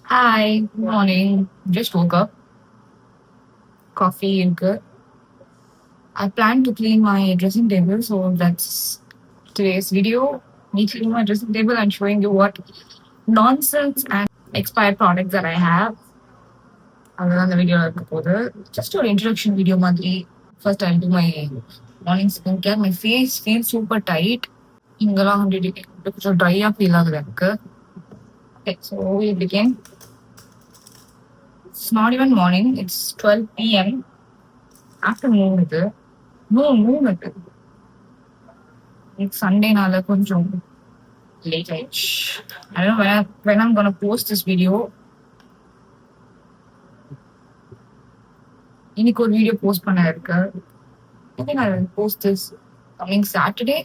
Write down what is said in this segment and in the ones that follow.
Hi, good morning. Just woke up, coffee and good. I plan to clean my dressing table, so that's today's video. Me cleaning my dressing table and showing you what nonsense and expired products that I have. அதுதான் அந்த வீடியோல இருக்க போகுது. Just ஒரு introduction video மாதிரி. First I'll do my morning skincare. My face feels super tight. இங்கெல்லாம் வந்து கொஞ்சம் ட்ரையா ஃபீல் ஆகுது எனக்கு. Okay, so we begin. It's not even morning. It's 12 p.m. Afternoon இது. மூணு இருக்கு. இன்னைக்கு சண்டேனால கொஞ்சம் லேட் ஆயிடுச்சு. I don't know when I'm gonna post this video. இன்னைக்கு ஒரு வீடியோ போஸ்ட் பண்ண இருக்கு. I think I will post this coming Saturday.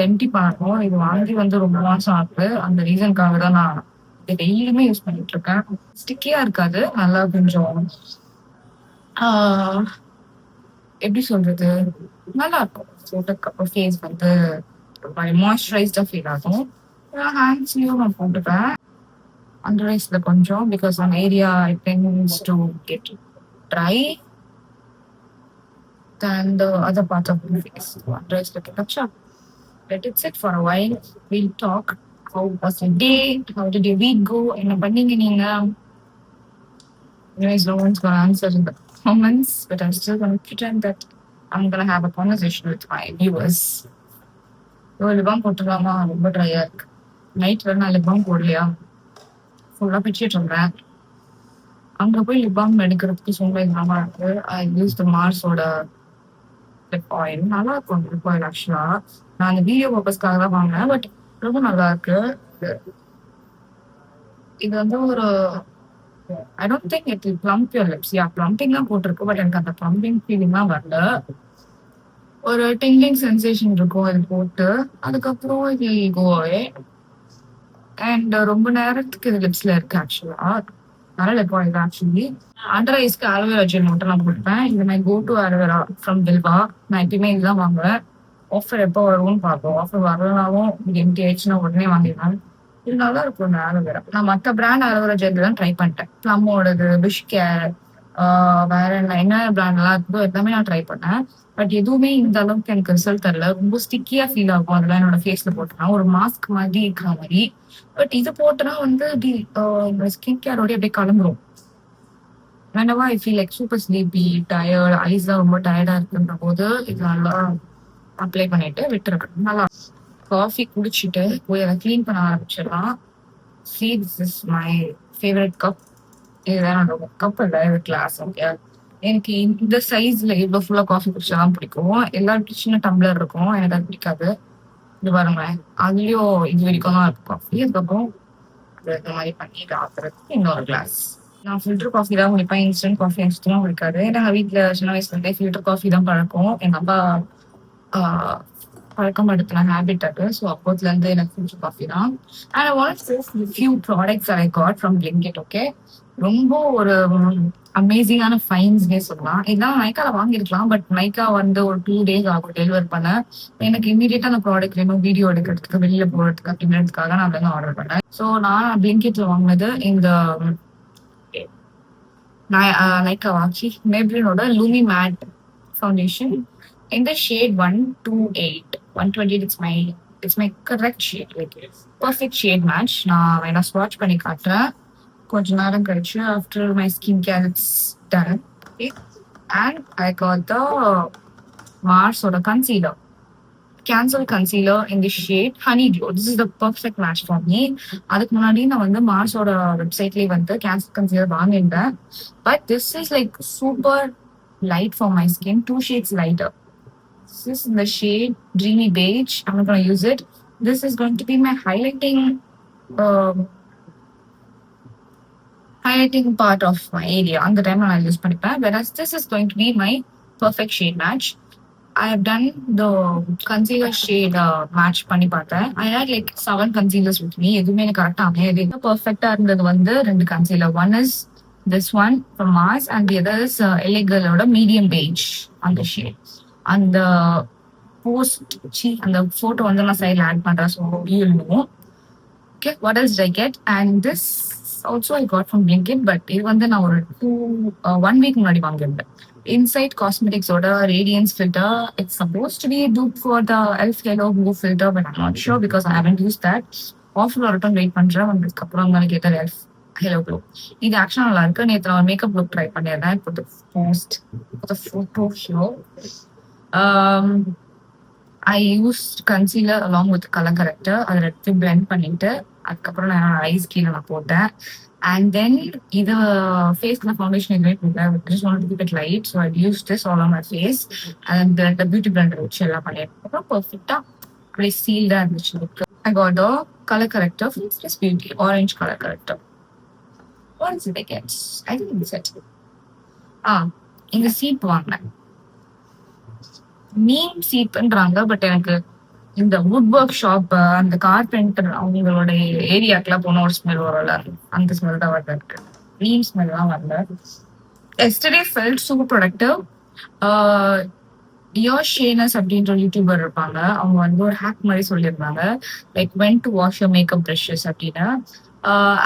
MD பண்ணணும். இது வாங்கி வந்து ரொம்ப மாசம் ஆகுது. அந்த ரீசனுக்காக தான் நான் இதை டெய்லியுமே யூஸ் பண்ணிட்டு இருக்கேன். ஸ்டிக்கியா இருக்காது. நல்லா கொஞ்சம் ஆஹ், எப்படி சொல்றது, நல்லா இருக்கும். போட்ட ஃபேஸ் வந்து மாய்ஸ்சரைஸ்டா ஃபீல் ஆகும். ஹேண்ட்ஸ்லயும் நான் போட்டுப்பேன். அண்டர் ஐஸ்ல கொஞ்சம் பிகாஸ் அந்த area it tends to get try than the other part of the face. So under eyes look touch up. Let it sit for a while. We'll talk. How was your day? How did your week go? என்ன பண்ணீங்க நீங்க? Anyways, no one's gonna answer in the comments, but I'm still gonna pretend that I'm gonna have a conversation with my viewers. Lip balm போட்டுக்கலாமா? ரொம்ப ட்ரையா இருக்கு. Night வேற நான் lip balm போடலையா? ஃபுல்லா பிச்சுட்டு இருந்தேன். அங்க போய் லிபாம் எடுக்கிறதுக்கு சோம்பேறித்தனமா இருக்கு. ஐ யூஸ் த மார்ஸோட லிப் ஆயில். நல்லா இருக்கும் லிப் ஆயில் ஆக்சுவலா. நான் அந்த வீடியோ பர்பஸ்க்காக தான் வாங்கினேன், பட் ரொம்ப நல்லா இருக்கு. இது வந்து ஒரு I don't think it will plump your lips. Yeah, plumbing தான் போட்டிருக்கு, பட் எனக்கு அந்த பிளம்பிங் ஃபீலிங் தான் வரல. ஒரு டிங்லிங் சென்சேஷன் இருக்கும் இது போட்டு. அதுக்கப்புறம் இது கோவே அண்ட் ரொம்ப நேரத்துக்கு இது லிப்ஸ்ல இருக்கு ஆக்சுவலா. நல்ல லிப் ஆயில் ஆக்சுவலி. அண்டர் ஐஸ்க்கு ஆலோவேரா ஜெல் மட்டும் நான் கொடுப்பேன். இது my go to aloe vera from Vilvah. நான் எப்பயுமே இதுதான் வாங்குவேன். ஆஃபர் எப்போ வரும்னு பார்ப்போம். ஆஃபர் வரலனாலும் இது எம்டி ஆயிடுச்சுன்னா உடனே வாங்கிடுவேன். இது நல்லா இருக்கும் இந்த ஆலோவேரா. நான் மற்ற பிராண்ட் ஆலோவேரா ஜெல் தான் ட்ரை பண்ணிட்டேன். ப்ளம்மோடது, பிஷ்கேர், வேற என்ன பிராண்ட் எல்லாம் இருக்கோ எல்லாமே நான் ட்ரை பண்ணேன். பட் எதுவுமே இந்த அளவுக்கு எனக்கு ரிசல்ட் தரல. ரொம்ப ஸ்டிக்கியா ஃபீல் ஆகும் அதெல்லாம் என்னோட ஃபேஸ்ல போட்டோம்னா. ஒரு மாஸ்க் மாதிரி இருக்கிற மாதிரி. பட் இது போட்டோன்னா வந்து இப்படி ஸ்கின் கேரோட அப்படியே கலந்துரும். whenever I feel like super sleepy, tired, eyes தான் ரொம்ப டயர்டா இருக்குன்ற போது இது நல்லா அப்ளை பண்ணிட்டு விட்டுருவேன். நல்லா காஃபி குடிச்சிட்டு போய் அதை க்ளீன் பண்ண ஆரம்பிச்சிடலாம். See, this is my favorite cup. இதுதான் என்னோட கப் இல்லை, இது கிளாஸ். ஓகே, எனக்கு இந்த சைஸ்ல இவ்வளவு ஃபுல்லா காஃபி குடிச்சாதான் பிடிக்கும். எல்லாருக்கும் சின்ன டம்ளர் இருக்கும், எனக்கு அது பிடிக்காது. இது பாருங்களேன், அதுலயும் இது வரைக்கும் தான் இருக்கும் காஃபி. அதுக்கப்புறம் இந்த மாதிரி பண்ணி இது ஆத்துறதுக்கு இன்னொரு கிளாஸ். நான் ஃபில்டர் காஃபி தான் குடிப்பேன். இன்ஸ்டன்ட் காஃபி எனக்கு சுத்தமா பிடிக்காது. நாங்க வீட்டுல சின்ன வயசுல இருந்தே ஃபில்டர் காஃபி தான் பழக்கம். எங்க அப்பா ஆஹ், பழக்கம் எடுத்துன ஹேபிட் அது. ஸோ அப்போதுல இருந்து எனக்கு ஃபில்டர் காஃபி தான். And I want to show few products I got from Blinkit. Okay, ரொம்ப ஒரு அமேசிங்கான ஃபைன்ஸ்னே சொல்லலாம். இதெல்லாம் நைக்கால வாங்கியிருக்கலாம், பட் நைக்கா வந்து ஒரு 2 days ஆகும் டெலிவர் பண்ண. எனக்கு இமீடியட்டா அந்த ப்ராடக்ட் வேணும் வீடியோ எடுக்கிறதுக்கு, வெளியில போறதுக்கு அப்படின்றதுக்காக நான் வந்து ஆர்டர் பண்ணேன். ஸோ நான் Blinkitல வாங்கினது இந்த நைக்கா வாங்கி மேப்ளினோட Lumi matte foundation in the shade 128 128. It's my correct shade, like perfect shade match. நான் வேணா ஸ்வாட்ச் பண்ணி காட்டுறேன் கொஞ்ச நேரம் கழிச்சு after my skincare is done. Okay, and I got the Mars or the concealer, cancel concealer in the shade honey glow. This is the perfect match for me. அதுக்கு முன்னாடி நான் வந்து மார்ஸோட வெப்சைட்லயே வந்து கேன்சல் கன்சீலர் வாங்கிட்டேன். But this is like super light for my skin, 2 shades lighter. This is in the shade Dreamy Beige. I'm not going to use it. This is going to be my um, highlighting part of my area. On the time I'll use பண்ணிப்பேன். Whereas this is going to be my perfect shade match. I have done the concealer shade match பண்ணி பார்த்தேன். I had like 7 concealers with me. எதுவுமே எனக்கு கரெக்டா அமையாது. பர்ஃபெக்டா இருந்தது வந்து 2 concealer. One is this one from Mars and the other is LA Girlோட medium beige on the shade. அந்த போஸ்ட் அந்த போட்டோ வந்து நான் சைட்ல ஆட் பண்றேன். So you know. Okay, what else I get? And this also I got from Blinkit, but இது வந்து நான் ஒரு 1 வீக் முன்னாடி வாங்கியிருந்தேன். இன்சைட் காஸ்மெட்டிக்ஸோட radiance filter. It's suppose to be dupe for the Elf halo glow filter, but I'm not sure because I haven't use that. Offer வரட்டும் wait பண்றேன். வந்ததுக்கப்புறம் தான் கேட்டேன் எல்ஃப் ஹேலோ ப்ளூ. இது ஆக்சுவலா நல்லா இருக்கு. நேற்று நான் மேக்கப் லுக் ட்ரை பண்ணியிருந்தேன். இப்போ post photo show. I use concealer along with colour character. அதை எடுத்து பிளெண்ட் பண்ணிட்டு அதுக்கப்புறம் நான் என்னோட ஐஸ் கீழே நான் போட்டேன். அண்ட் தென் இது ஃபேஸ்ல ஃபவுண்டேஷன் எதுவுமே போட்டேன். Just want to keep it light, so I use this all on my face. And இந்த பியூட்டி பிளெண்டர் வச்சு எல்லாம் பண்ணிட்டு அப்புறம் பர்ஃபெக்டா அப்படியே சீல்டா இருந்துச்சு look. I got a colour corrector from Swiss Beauty, orange colour corrector. What is it I get? I think it's it. இந்த சீப் வாங்கினேன். நீம் சீப்ன்றாங்க, பட் எனக்கு இந்த வுட் ஒர்க் ஷாப் அந்த கார்பெண்டர் அவங்களோட ஏரியாக்கெல்லாம் போன ஒரு ஸ்மெல் வரல, அந்த ஸ்மெல் தான் வரல இருக்கு. நீம் ஸ்மெல் தான் வரல. Yesterday felt super productive. ஷேனஸ் அப்படின்ற யூடியூபர் இருப்பாங்க. அவங்க வந்து ஒரு ஹேக் மாதிரி சொல்லியிருந்தாங்க, like when to wash your makeup brushes அப்படின்னு.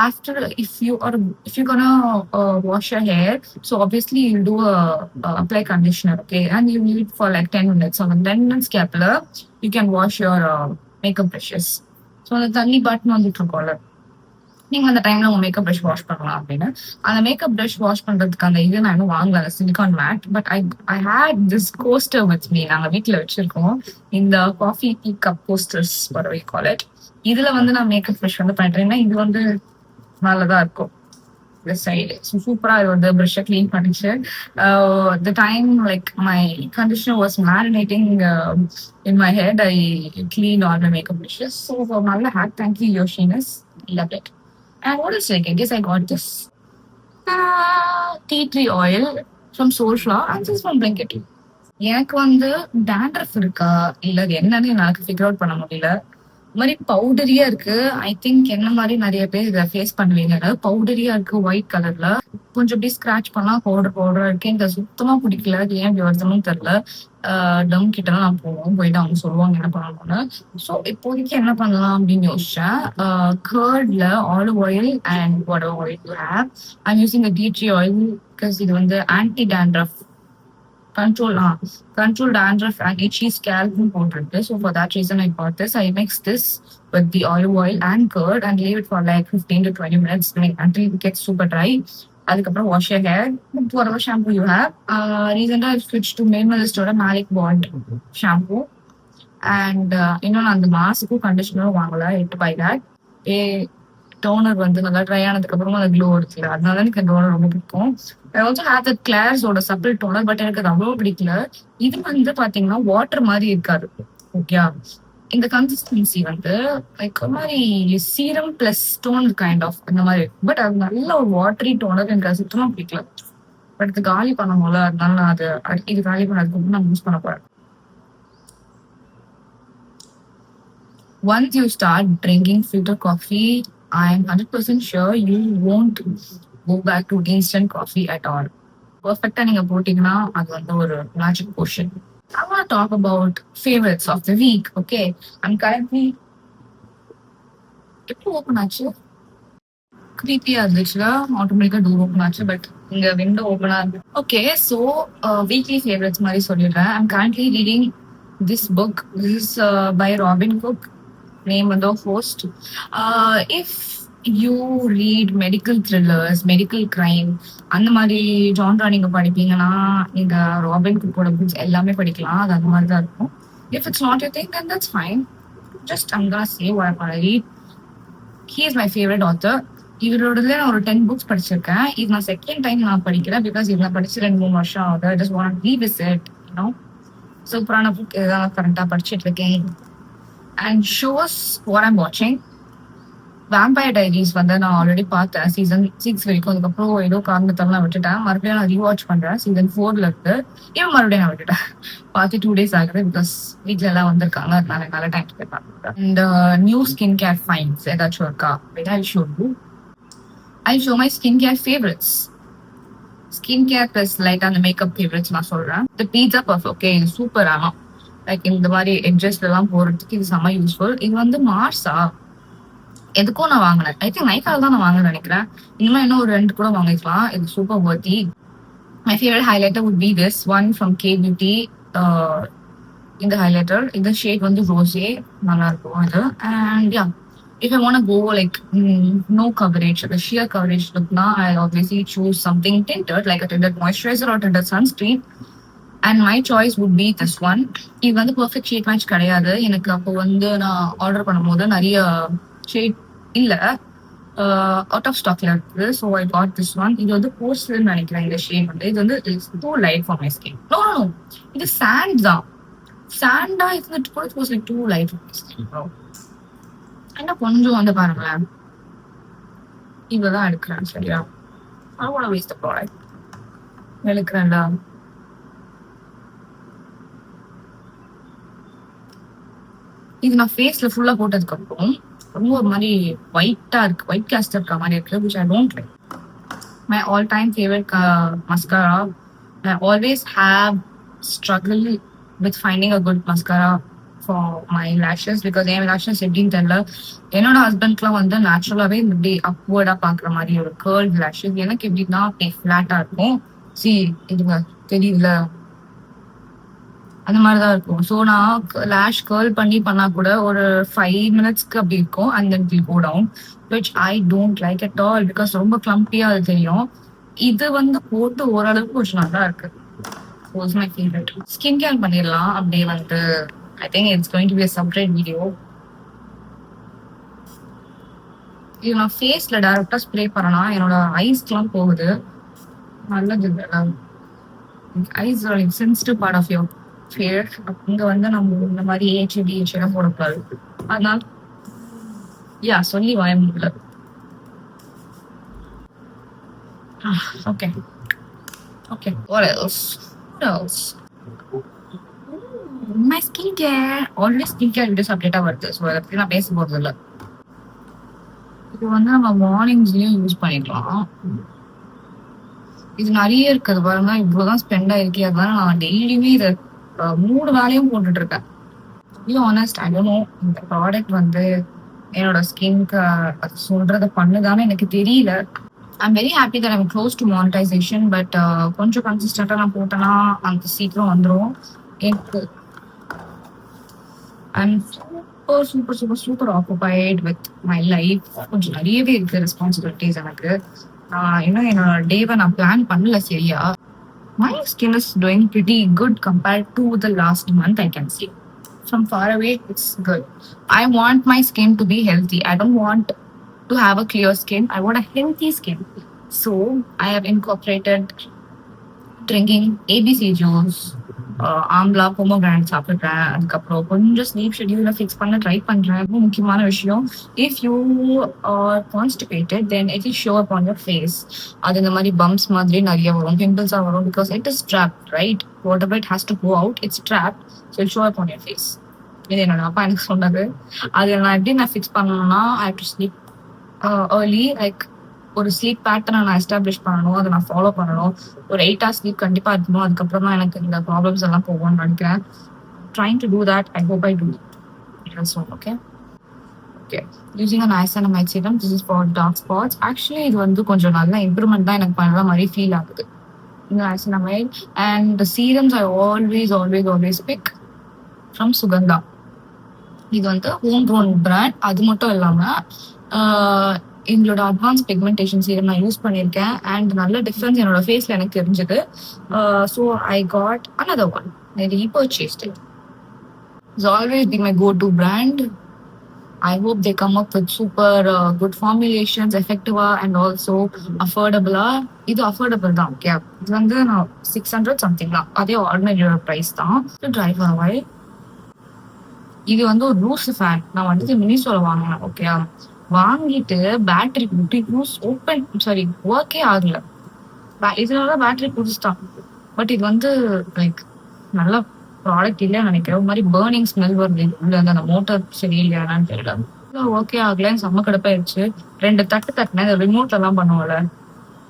After if you're gonna wash your hair, so obviously you'll do apply conditioner, okay, and you need for like 10 minutes. On the 10 minutes gapல you can wash your makeup brushes. So அந்த தண்ணி button வந்துட்டு இருக்கோம்ல, நீங்க அந்த டைம்ல உங்க makeup brush wash பண்ணலாம் அப்படின்னு. அந்த மேக்கப் ப்ரஷ் வாஷ் பண்றதுக்கு அந்த இது நான் இன்னும் வாங்கல, silicone mat. But I had this coaster with me. நாங்க வீட்டுல வச்சிருக்கோம் இந்த coffee tea cup coasters, what we call it. இதுல வந்து நான் மேக்கப் ப்ரஷ் வந்து பண்றேன்னா இது வந்து நல்லதா இருக்கும். இந்த சைடு சூப்பரா இது வந்து ப்ரஷ்ஷை கிளீன் பண்ணிச்சு. The time like my conditioner was marinating in my head, I clean all my makeup brushes. So நல்ல ஹேக். தேங்க்யூ யோஷினஸ், love it. And what else? Like, I guess I got this tea tree oil from Soulflower and this is from Blinkit. எனக்கு வந்து dandruff இருக்கா இல்ல அது என்னன்னு எனக்கு figure out பண்ண முடியல. இந்த மாதிரி பவுடரியா இருக்கு. ஐ திங்க் என்ன மாதிரி நிறைய பேர் இதை ஃபேஸ் பண்ணுவீங்க. அதாவது பவுடரியா இருக்கு, ஒயிட் கலர்ல. கொஞ்சம் அப்படியே ஸ்கிராச் பண்ணா பவுடரா இருக்கு. எனக்கு சுத்தமா பிடிக்கல. அது ஏன் இப்படி வருதுன்னு தெரியல. டம் கிட்ட தான் நான் போயிட்டு அவங்க சொல்லுவாங்க என்ன பண்ணணும்னு. ஸோ இப்போதைக்கு என்ன பண்ணலாம் அப்படின்னு யோசிச்சேன். கர்ட்ல olive oil and whatever oil you have. I'm using a tea tree oil because இது வந்து anti dandruff control dandruff and itchy scalp போட்டிருக்கு. So for that reason I bought this. I mix this with the olive oil and curd and leave it for like 15 to 20 minutes until it gets super dry. அதுக்கப்புறம் wash your hair with whatever shampoo you have. Recently I switched to Minimalistோட Malik Bond shampoo. And இன்னொன்று அந்த மாஸ்க்கும் கண்டிஷனரும் வாங்கல, இட்டு by that. Toner வந்து நல்லா try ஆனதுக்கு அப்புறமா அந்த க்ளோ இருக்குல்ல, அதனால எனக்கு அந்த டோனர் ரொம்ப பிடிக்கும். ஐ ஆல்சோ ஹேவ் தட் கிளார்ஸோட சப்பிள் டோனர், பட் எனக்கு அது அவ்வளோ பிடிக்கல. இது வந்து பாத்தீங்கன்னா வாட்டர் மாதிரி இருக்காது, ஓகே. இந்த கன்சிஸ்டன்சி வந்து லைக் ஒரு மாதிரி serum plus toner kind of அந்த மாதிரி. பட் அது நல்ல ஒரு வாட்டரி டோனர், எனக்கு அது சுத்தமா பிடிக்கல. பட் இது காலி பண்ணணும்ல, அதனால நான் அது இது காலி பண்ணதுக்கு நான் யூஸ் பண்ண போறேன். Once you start drinking filter coffee, I am 100% sure you won't go back to instant coffee at all. Perfectா நீங்க போட்டீங்கன்னா அது வந்து ஒரு magic potion. I want to talk about favorites of the week. Okay, I'm currently எப்போ open ஆச்சு, creepy-ஆ இருந்துச்சுல, ஆட்டோமேட்டிக்கா door open ஆச்சு, பட் இங்க விண்டோ ஓப்பனா இருக்கு. ஓகே, ஸோ வீக்லி ஃபேவரட்ஸ் மாதிரி சொல்லிடுறேன். I'm currently reading this book. This is by Robin Cook. Name of the host. If you read medical thrillers, medical crime, அந்த மாதிரி ஜான்ரா நீங்க படிப்பீங்கன்னா நீங்க ராபின் குக்கோட புக்ஸ் எல்லாமே படிக்கலாம். அது அந்த மாதிரி தான் இருக்கும். If it's not your thing, then that's fine. Just I'm gonna say what I'm gonna read. He is my favorite author. இவரோடதுல நான் ஒரு 10 books படிச்சிருக்கேன். இது நான் செகண்ட் டைம் நான் படிக்கிறேன் பிகாஸ் இது நான் படிச்சு 2-3 வருஷம் ஆகுது. I just want to revisit, you know. சூப்பரான புக் இதுதான் கரண்டா படிச்சுட்டு இருக்கேன். And shows what I'm watching. Vampire Diaries வந்து நான் ஆல்ரெடி பார்த்தேன் சீசன் 6 வரைக்கும். அதுக்கப்புறம் ஏதோ காரணத்தால நான் விட்டுட்டேன். மறுபடியும் நான் ரீவாட்ச் பண்றேன். சீசன் 4ல இருக்கு. இவன் மறுபடியும் நான் விட்டுட்டேன். பார்த்து 2 days ஆகுது பிகாஸ் வீட்ல எல்லாம் வந்திருக்காங்க, அதனால நல்ல டைம் ஸ்பெண்ட் பண்ணுறேன். And new skin care fines ஏதாச்சும் இருக்கா? I'll show my skin care favourites. Skin care plus light அந்த மேக்கப் ஃபேவரட்ஸ் நான் சொல்றேன். இந்த பீட்சா பர்ஃப், ஓகே, இது சூப்பர். ஆனா லைக் இந்த மாதிரி எட்ஜஸ்ல எல்லாம் போறதுக்கு இது செம்ம யூஸ்ஃபுல். இது வந்து மார்ஸா எதுக்கும் நான் வாங்கினேன். ஐ திங்க் நைக்கால தான் நான் வாங்கினேன்னு நினைக்கிறேன். இனிமே இன்னும் ஒரு 2 கூட வாங்கிக்கலாம். இது super வர்த்தி. My favourite highlighter would be this one from K beauty. இந்த ஹைலைட்டர் இந்த ஷேட் வந்து ரோஸே நல்லா இருக்கும் இது. And yeah, if I want to go like no coverage, the sheer coverage look na, I obviously choose something tinted like a tinted moisturizer or tinted sunscreen, and my choice would be this one. இது வந்து perfect shade match கிடையாது. எனக்கு அப்போ வந்து நான் order பண்ணும்போது நிறைய shade இல்ல, அவுட் ஆஃப் ஸ்டாக்ல இருக்கு. So I got this one. இது வந்து போர்ஸ்லன்னு நினைக்கிறேன். இந்த ஷேட் வந்து இது வந்து it's too light for my skin. No no, இது சாண்ட் தான். சாண்டா இருந்துட்டு கூட it was like too light for my skin. என்ன கொஞ்சம் வந்து பாருங்களேன், இவ்வளவுதான் எடுக்கிறேன். சரியா, I want to waste the product. எடுக்கிறேன்டா. இது நான் ஃபேஸ்ல ஃபுல்லா போட்டதுக்கு அப்புறம் ரொம்ப ஒரு மாதிரி ஒயிட்டா இருக்கு, ஒயிட் காஸ்ட் இருக்க மாதிரி இருக்கு, which I don't like. My all time favorite mascara. I always have struggle with finding a good mascara for my lashes because N lashes எப்படின்னு தெரியல. என்னோட ஹஸ்பண்ட்க்குலாம் வந்து நேச்சுரலாவே இப்படி அப்வர்டா பாக்குற மாதிரி ஒரு கேர்ள் lashes. எனக்கு எப்படின்னா ஃபிளாட்டா இருக்கும். சி இதுங்க தெரியுதுல, அந்த மாதிரிதான் இருக்கும். ஸோ நான் லேஷ் கேர்ள் பண்ணா கூட ஒரு 5 minutesக்கு அப்படி இருக்கும், and then will go down, which I don't like at all because ரொம்ப கிளம்பியா அது தெரியும். இது வந்து போட்டு ஓரளவுக்கு கொஞ்சம் நல்லா இருக்கு. was my favorite. Skin care பண்ணிடலாம் அப்படியே வந்து. I think it's going to be a separate video. இது நான் ஃபேஸ்ல டைரக்டா ஸ்ப்ரே பண்ணனா என்னோட ஐஸ்க்குலாம் போகுது. நல்லது இல்லை. ஐஸ் ஒரு sensitive part of your face. இங்க வந்து நம்ம இந்த மாதிரி ஏஹெச்டி எல்லாம் போடக்கூடாது. அதனால யா சொல்லி வாய முடியல. Okay okay, what else? What else? My skincare. Always skincare videos அப்டேட்டா வருது. ஸோ அதை பற்றி நான் பேச போறது இல்லை. இது வந்து நம்ம மார்னிங்ஸ்லயும் யூஸ் பண்ணிக்கலாம். இது நிறைய இருக்குது பாருங்க, இவ்வளவுதான் ஸ்பெண்ட் ஆயிருக்கு. அதனால நான் டெய்லியுமே இதை 3 வேலையும் போட்டுட்டு இருக்கேன். ஆனஸ்ட், ஐ டோன்ட் நோ இந்த ப்ராடக்ட் வந்து என்னோட ஸ்கின்க்கு சொல்றதை பண்ணுதான்னு எனக்கு தெரியல. I'm very happy that I'm close to monetization, but கொஞ்சம் கன்சிஸ்டண்டா நான் போட்டேன்னா அந்த சீக்கிரம் வந்துடும். எனக்கு I'm super occupied with my life. கொஞ்சம் நிறையவே இருக்கு ரெஸ்பான்சிபிலிட்டிஸ் எனக்கு. இன்னும் என்னோட டேவை நான் பிளான் பண்ணல சரியா. My skin is doing pretty good compared to the last month, I can see. From far away, it's good. I want my skin to be healthy. I don't want to have a clear skin. I want a healthy skin. So I have incorporated drinking ABC juice, amla pomegranate சாப்பிட்றேன். அதுக்கப்புறம் கொஞ்சம் sleep ஷெட்யூலை fix பண்ண try பண்றேன். ரொம்ப முக்கியமான விஷயம், if you are constipated then it is show up on your face. அது இந்த மாதிரி பம்ப்ஸ் மாதிரி நிறைய வரும், பிம்பிள்ஸாக வரும், because it is trapped, right? Whatever it has to go out, it's trapped. So it show up on your face. இது என்னோட அப்பா எனக்கு சொன்னது. அது நான் எப்படி நான் ஃபிக்ஸ் பண்ணணும்னா, I have to sleep early. Like ஒரு ஸ்லீப் பேட்டர்னை நான் எஸ்டாப்ளிஷ் பண்ணணும், அதை நான் ஃபாலோ பண்ணணும். ஒரு 8 hours ஸ்லீப் கண்டிப்பா இருக்கணும். அதுக்கப்புறம் தான் எனக்கு இந்த ப்ராப்ளம்ஸ் எல்லாம் போகும்னு நினைக்கிறேன். Trying to do that. I hope I do it soon. Okay okay. Using a niacinamide serum. This is for dark spots. Actually இது வந்து கொஞ்சம் நல்ல இம்ப்ரூவ்மெண்ட் தான் எனக்கு பண்ற மாதிரி ஃபீல் ஆகுது, இந்த niacinamide. And the serums I always pick from Sugandha. இது வந்து ஹோம் க்ரோன் பிராண்ட். அது மட்டும் இல்லாம எங்களோட அட்வான்ஸ் பிக்மெண்டேஷன் சீரம் நான் யூஸ் பண்ணியிருக்கேன். அண்ட் நல்ல டிஃப்ரென்ஸ் என்னோட ஃபேஸ்ல எனக்கு தெரிஞ்சது. So I got another one. I repurchased it. It's always been my go-to brand. I hope they come up with super good formulations, effective and also affordable. இது affordable தான். ஓகே, இது வந்து நான் 600 something தான். அதே ஆர்டினரி ப்ரைஸ் தான். Try for a while. இது வந்து ஒரு லூஸ் ஃபேன். நான் வந்து மினிசோல வாங்கினேன். ஓகே, வாங்கிட்டு பேட்டரி போட்டு யூஸ் ஒர்க்கே ஆகல. இதனால பேட்டரி புதுசுதான். பட் இது வந்து லைக் நல்ல ப்ராடக்ட் இல்லைன்னு நினைக்கிறேன். ஒரு மாதிரி பர்னிங் ஸ்மெல் வருது உள்ள. அந்த மோட்டர் சரியில்லையானு தெரியல. ஓகே ஆகலன்னு செம்ம கடுப்பாயிருச்சு. 2 தட்டு தட்டினேன். ரிமோட்ல எல்லாம் பண்ணுவோம்ல,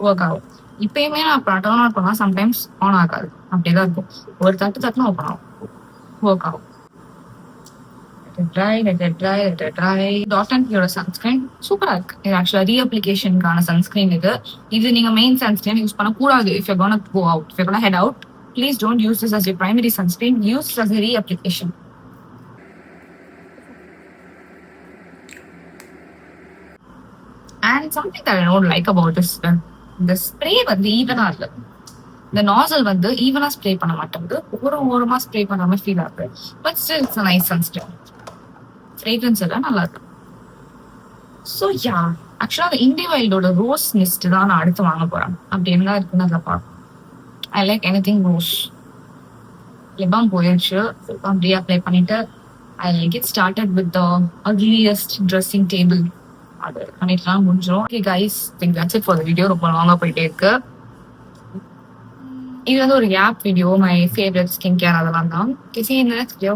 ஒர்க் ஆகும். இப்பயுமே நான் டர்ன் ஆன் பண்ணா சம்டைம்ஸ் ஆன் ஆகாது, அப்படியேதான் இருக்கும். ஒரு தட்டு தட்டுனா ஓப்பன் ஆகும், ஒர்க் ஆகும். டாட் அண்ட் பியோட சன்ஸ்கிரீன் சூப்பரா இருக்கு. இது ஆக்சுவலா ரீஅப்ளிகேஷனுக்கான சன்ஸ்கிரீன் இது. இது நீங்க மெயின் சன்ஸ்கிரீன் யூஸ் பண்ணக்கூடாது. If you gonna go out, if you gonna head out, please don't use this as your primary sunscreen. Use as a reapplication. And something that I don't like about this, the spray வந்து ஈவனா இல்ல. இந்த nozzle வந்து ஈவனா spray பண்ண மாட்டேங்குது, ஓரமா spray பண்ண மாதிரி feel ஆகுது. But still it's nice sunscreen. Fragrance எல்லாம் நல்லா இருக்கு. ஸோ யா, ஆக்சுவலா அந்த இண்டி வைல்டோட ரோஸ் மிஸ்ட் தான் நான் அடுத்து வாங்க போறேன். அப்படி என்ன இருக்குன்னு அதை பார்ப்போம். I like anything rose. Lip balm போயிடுச்சு, லிபாம் ரீஅப்ளை பண்ணிட்டு I get started with the ugliest dressing table. அது பண்ணிட்டுலாம் முடிஞ்சிடும். Okay guys, think that's it for the video. ரொம்ப லாங்கா போயிட்டே இருக்கு. இது வந்து ஒரு gap video, my favourite skin care அதெல்லாம் தான். See you in the next video.